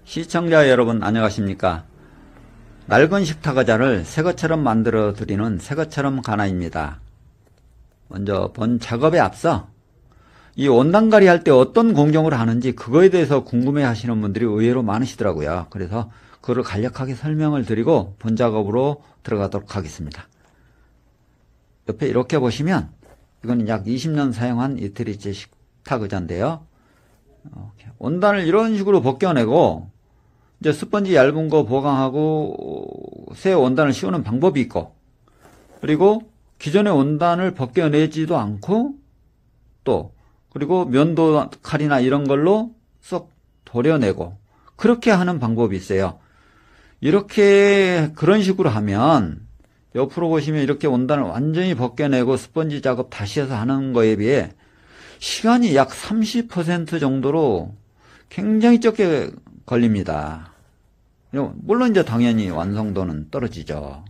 시청자 여러분 안녕하십니까. 낡은 식탁의자를 새것처럼 만들어 드리는 새것처럼 가나입니다. 먼저 본 작업에 앞서 이 온단가리 할 때 어떤 공정을 하는지 그거에 대해서 궁금해 하시는 분들이 의외로 많으시더라고요. 그래서 그걸 간략하게 설명을 드리고 본 작업으로 들어가도록 하겠습니다. 옆에 이렇게 보시면 이건 약 20년 사용한 이태리제 식탁의자인데요. 원단을 이런 식으로 벗겨내고 이제 스펀지 얇은 거 보강하고 새 원단을 씌우는 방법이 있고, 그리고 기존의 원단을 벗겨내지도 않고 그리고 면도 칼이나 이런 걸로 쏙 도려내고 그렇게 하는 방법이 있어요. 이렇게 그런 식으로 하면 옆으로 보시면 이렇게 원단을 완전히 벗겨내고 스펀지 작업 다시 해서 하는 거에 비해 시간이 약 30% 정도로 굉장히 적게 걸립니다. 물론 이제 당연히 완성도는 떨어지죠.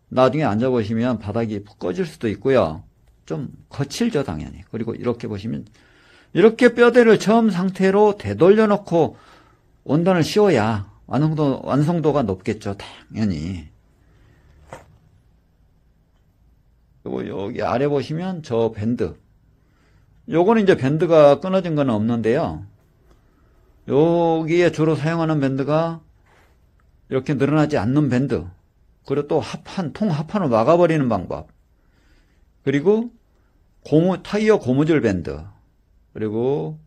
나중에 앉아보시면 바닥이 꺼질 수도 있고요. 좀 거칠죠, 당연히. 그리고 이렇게 보시면 이렇게 뼈대를 처음 상태로 되돌려 놓고 원단을 씌워야 완성도가 높겠죠, 당연히. 그리고 여기 아래 보시면 저 밴드. 요거는 이제 밴드가 끊어진 건 없는데요. 여기에 주로 사용하는 밴드가 이렇게 늘어나지 않는 밴드. 그리고 또 통 합판을 막아버리는 방법. 그리고 타이어 고무줄 밴드. 그리고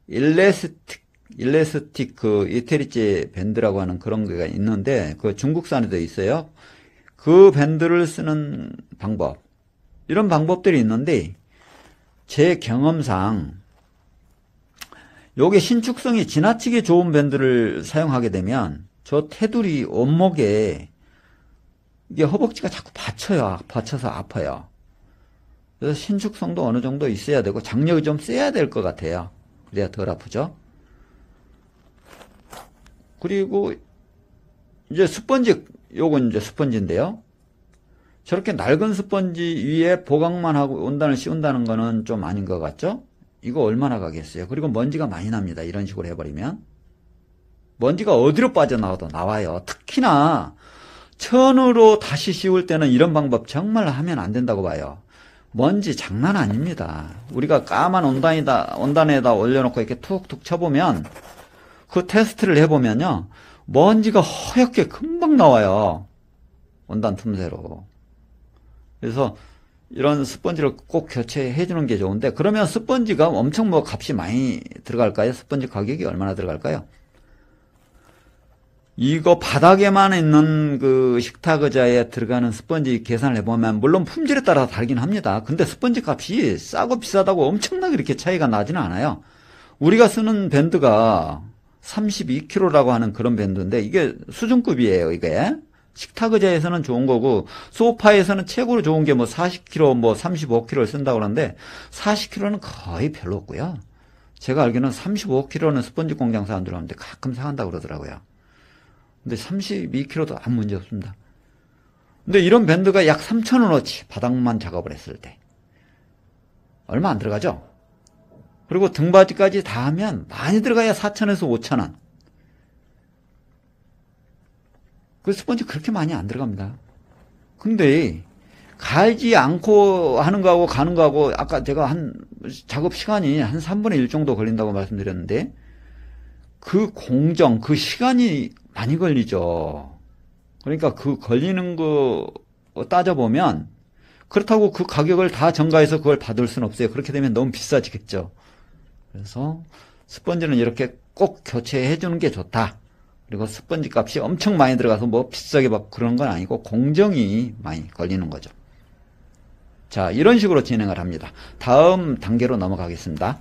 일레스틱 그 이태리제 밴드라고 하는 그런 게가 있는데 그 중국산에도 있어요. 그 밴드를 쓰는 방법. 이런 방법들이 있는데 제 경험상 요게 신축성이 지나치게 좋은 밴드를 사용하게 되면 저 테두리 원목에 이게 허벅지가 자꾸 받쳐서 아파요. 그래서 신축성도 어느 정도 있어야 되고 장력이 좀 세야 될 것 같아요. 그래야 덜 아프죠. 그리고 이제 스펀지, 요건 이제 스펀지인데요. 저렇게 낡은 스펀지 위에 보강만 하고 원단을 씌운다는 거는 좀 아닌 것 같죠? 이거 얼마나 가겠어요? 그리고 먼지가 많이 납니다. 이런 식으로 해버리면. 먼지가 어디로 빠져나와도 나와요. 특히나 천으로 다시 씌울 때는 이런 방법 정말 하면 안 된다고 봐요. 먼지 장난 아닙니다. 우리가 까만 원단에다 올려놓고 이렇게 툭툭 쳐보면 그 테스트를 해보면요. 먼지가 허옇게 금방 나와요. 원단 틈새로. 그래서 이런 스펀지를 꼭 교체해 주는 게 좋은데, 그러면 스펀지가 엄청 값이 많이 들어갈까요? 스펀지 가격이 얼마나 들어갈까요? 이거 바닥에만 있는 그 식탁의자에 들어가는 스펀지 계산을 해보면 물론 품질에 따라 다르긴 합니다. 근데 스펀지 값이 싸고 비싸다고 엄청나게 이렇게 차이가 나지는 않아요. 우리가 쓰는 밴드가 32kg라고 하는 그런 밴드인데 이게 수준급이에요. 이게 식탁의자에서는 좋은 거고 소파에서는 최고로 좋은 게 40kg 35kg를 쓴다고 그러는데 40kg는 거의 별로 없고요. 제가 알기로는 35kg는 스펀지 공장 사람들 하는데 가끔 사간다고 그러더라고요. 근데 32kg도 아무 문제 없습니다. 근데 이런 밴드가 약 3,000원어치 바닥만 작업을 했을 때 얼마 안 들어가죠. 그리고 등받이까지 다 하면 많이 들어가야 4,000에서 5,000원. 그 스펀지 그렇게 많이 안 들어갑니다. 근데 갈지 않고 하는 거하고 가는 거하고 아까 제가 작업 시간이 한 3분의 1 정도 걸린다고 말씀드렸는데 그 공정, 그 시간이 많이 걸리죠. 그러니까 그 걸리는 거 따져보면 그렇다고 그 가격을 다 전가해서 그걸 받을 수는 없어요. 그렇게 되면 너무 비싸지겠죠. 그래서 스펀지는 이렇게 꼭 교체해 주는 게 좋다. 그리고 스펀지 값이 엄청 많이 들어가서 비싸게 막 그런 건 아니고 공정이 많이 걸리는 거죠. 자, 이런 식으로 진행을 합니다. 다음 단계로 넘어가겠습니다.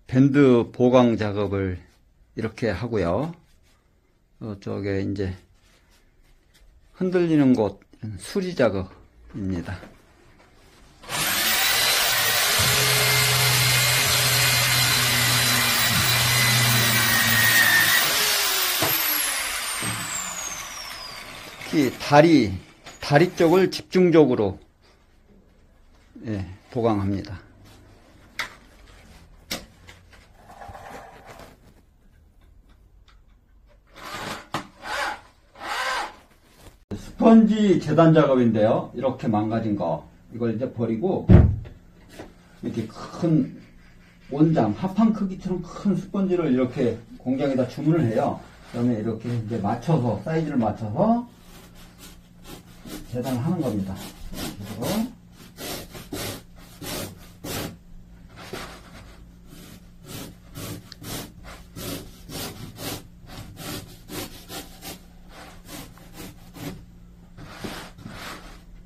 밴드 보강 작업을 이렇게 하고요. 이쪽에 이제 흔들리는 곳 수리 작업입니다. 특히 다리 쪽을 집중적으로 보강합니다. 스펀지 재단 작업인데요. 이렇게 망가진 거 이걸 이제 버리고 이렇게 큰 원장 합판 크기처럼 큰 스펀지를 이렇게 공장에다 주문을 해요. 그다음에 이렇게 이제 맞춰서 사이즈를 맞춰서 재단을 하는 겁니다. 그리고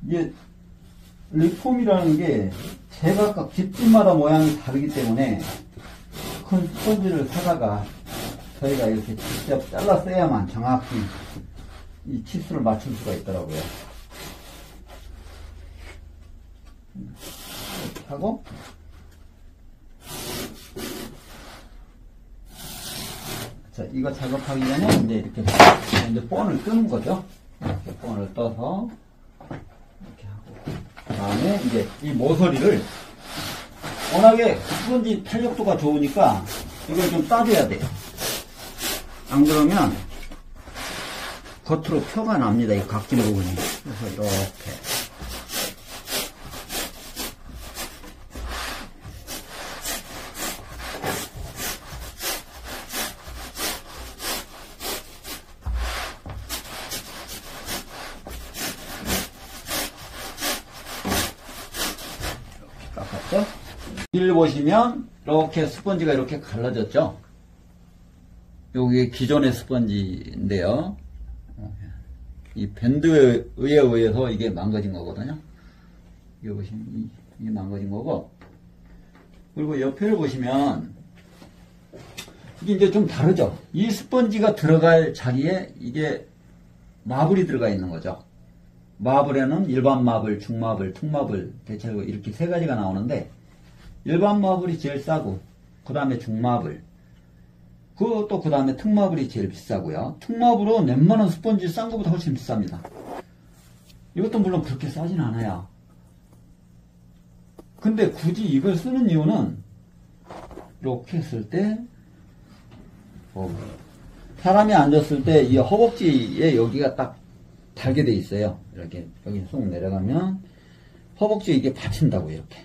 이게 리폼이라는 게 제각각 집집마다 모양이 다르기 때문에 큰 스펀지를 사다가 저희가 이렇게 직접 잘라 써야만 정확히 이 치수를 맞출 수가 있더라고요. 이렇게 하고 자, 이거 작업하기 전에 이제 이렇게 이제 본을 뜨는 거죠. 이렇게 본을 떠서 이렇게 하고 그 다음에 이제 이 모서리를 워낙에 스펀지 탄력도가 좋으니까 이걸 좀 따줘야 돼요. 안 그러면 겉으로 표가 납니다. 이 각진 부분이. 그래서 이렇게 깎았죠? 일 보시면 이렇게 스펀지가 이렇게 갈라졌죠? 여기 기존의 스펀지인데요. 이 밴드에 의해서 이게 망가진 거거든요. 이거 보시면 이게 망가진 거고. 그리고 옆에를 보시면 이게 이제 좀 다르죠. 이 스펀지가 들어갈 자리에 이게 마블이 들어가 있는 거죠. 마블에는 일반 마블, 중마블, 특마블 대체로 이렇게 세 가지가 나오는데 일반 마블이 제일 싸고 그 다음에 중마블 또 그 다음에 특마블이 제일 비싸고요. 특마블은 웬만한 스펀지 싼 것보다 훨씬 비쌉니다. 이것도 물론 그렇게 싸진 않아요. 근데 굳이 이걸 쓰는 이유는 이렇게 했을 때 사람이 앉았을 때 이 허벅지에 여기가 딱 달게 돼 있어요. 이렇게 여기 쏙 내려가면 허벅지에 이게 받친다고 이렇게.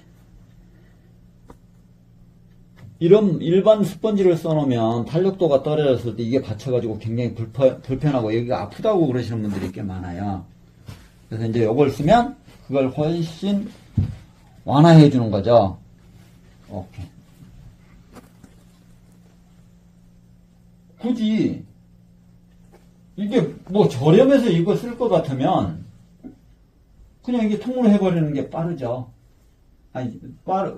이런 일반 스펀지를 써놓으면 탄력도가 떨어졌을 때 이게 받쳐가지고 굉장히 불편하고 여기가 아프다고 그러시는 분들이 꽤 많아요. 그래서 이제 이걸 쓰면 그걸 훨씬 완화해 주는 거죠. 오케이. 굳이 이게 뭐 저렴해서 이거 쓸 것 같으면 그냥 이게 통으로 해버리는 게 빠르죠. 아니,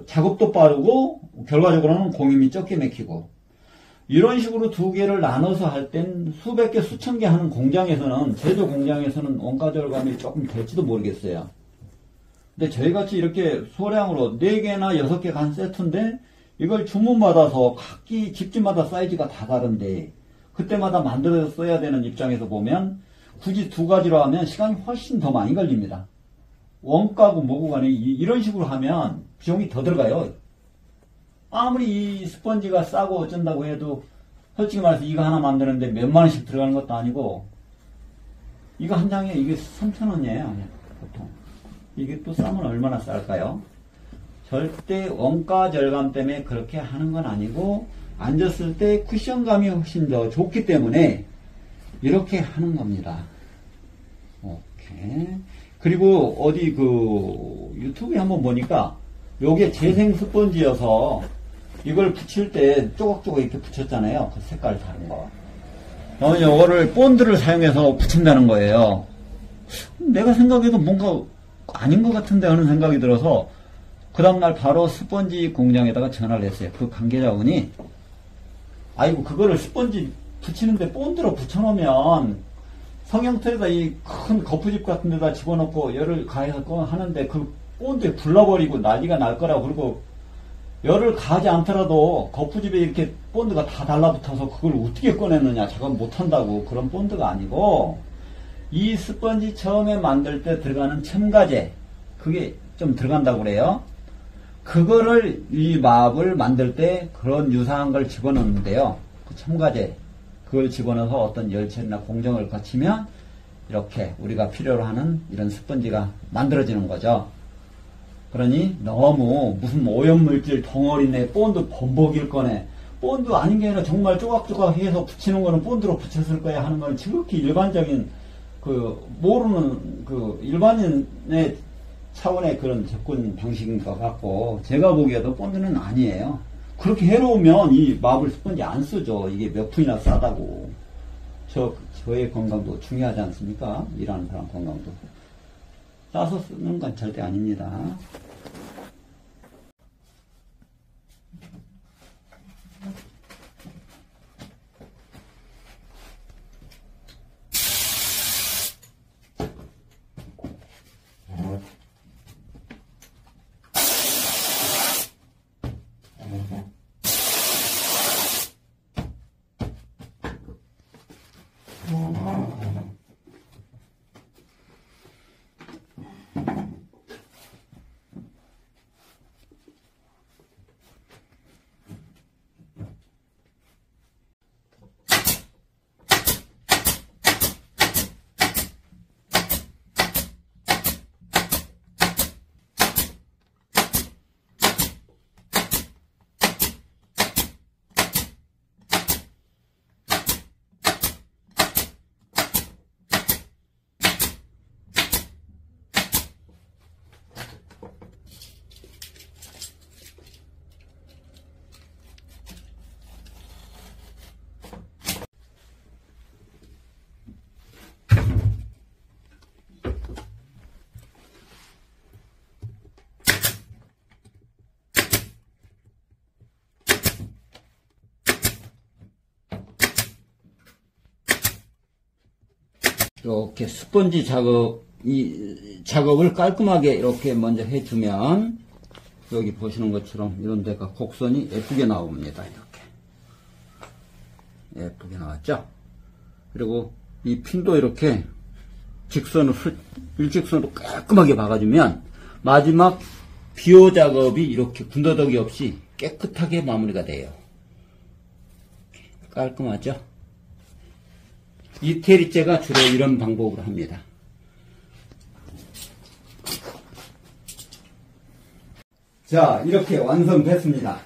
작업도 빠르고 결과적으로는 공임이 적게 맥히고 이런 식으로 두 개를 나눠서 할 땐 수백 개 수천 개 하는 공장에서는 제조 공장에서는 원가 절감이 조금 될지도 모르겠어요. 근데 저희같이 이렇게 소량으로 4개나 6개가 한 세트인데 이걸 주문받아서 각기 집집마다 사이즈가 다 다른데 그때마다 만들어서 써야 되는 입장에서 보면 굳이 두 가지로 하면 시간이 훨씬 더 많이 걸립니다. 원가고 뭐고 간에 이런 식으로 하면 비용이 더 들어가요. 아무리 이 스펀지가 싸고 어쩐다고 해도 솔직히 말해서 이거 하나 만드는데 몇만 원씩 들어가는 것도 아니고 이거 한 장에 이게 3,000원이에요. 보통. 이게 또 싸면 얼마나 쌀까요? 절대 원가 절감 때문에 그렇게 하는 건 아니고 앉았을 때 쿠션감이 훨씬 더 좋기 때문에 이렇게 하는 겁니다. 오케이. 그리고 어디 그 유튜브에 한번 보니까 요게 재생 스펀지여서 이걸 붙일 때 조각조각 이렇게 붙였잖아요. 그 색깔 다른 거. 요거를 본드를 사용해서 붙인다는 거예요. 내가 생각해도 뭔가 아닌 것 같은데 하는 생각이 들어서 그 다음날 바로 스펀지 공장에다가 전화를 했어요. 그 관계자분이 아이고 그거를 스펀지 붙이는데 본드로 붙여놓으면 성형틀에다 이 큰 거푸집 같은 데다 집어넣고 열을 가해서 하는데 그 본드에 불러버리고 난리가 날 거라고. 그리고 열을 가하지 않더라도 거푸집에 이렇게 본드가 다 달라붙어서 그걸 어떻게 꺼내느냐 작업 못한다고. 그런 본드가 아니고 이 스펀지 처음에 만들 때 들어가는 첨가제 그게 좀 들어간다고 그래요. 그거를 이 마블 만들 때 그런 유사한 걸 집어넣는데요. 그 첨가제 그걸 집어넣어서 어떤 열처리나 공정을 거치면 이렇게 우리가 필요로 하는 이런 스펀지가 만들어지는 거죠. 그러니 너무 무슨 오염물질 덩어리네 본드 범벅일 거네 본드 아닌 게 아니라 정말 조각조각 해서 붙이는 거는 본드로 붙였을 거야 하는 건 지극히 일반적인 그 모르는 그 일반인의 차원의 그런 접근 방식인 것 같고 제가 보기에도 본드는 아니에요. 그렇게 해놓으면 이 마블 스펀지 안 쓰죠. 이게 몇 푼이나 싸다고. 저의 건강도 중요하지 않습니까? 일하는 사람 건강도. 싸서 쓰는 건 절대 아닙니다. 이렇게 스펀지 이 작업을 깔끔하게 이렇게 먼저 해주면 여기 보시는 것처럼 이런 데가 곡선이 예쁘게 나옵니다. 이렇게 예쁘게 나왔죠. 그리고 이 핀도 이렇게 일직선으로 깔끔하게 박아주면 마지막 비호 작업이 이렇게 군더더기 없이 깨끗하게 마무리가 돼요. 깔끔하죠. 이태리째가 주로 이런 방법으로 합니다. 자, 이렇게 완성됐습니다.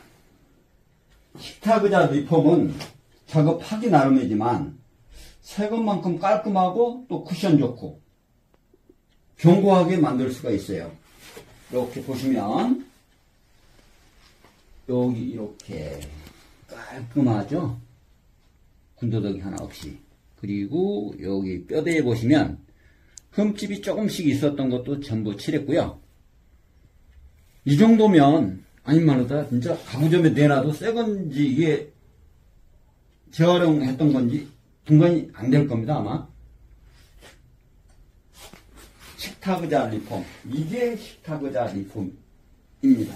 식탁의자 리폼은 작업하기 나름이지만 새 것만큼 깔끔하고 또 쿠션 좋고 견고하게 만들 수가 있어요. 이렇게 보시면 여기 이렇게 깔끔하죠. 군더더기 하나 없이. 그리고 여기 뼈대에 보시면 흠집이 조금씩 있었던 것도 전부 칠했고요. 이 정도면 아니면은 진짜 가구점에 내놔도 새 건지 이게 재활용했던 건지 분간이 안 될 겁니다. 아마 식탁의자 리폼, 이게 식탁의자 리폼입니다.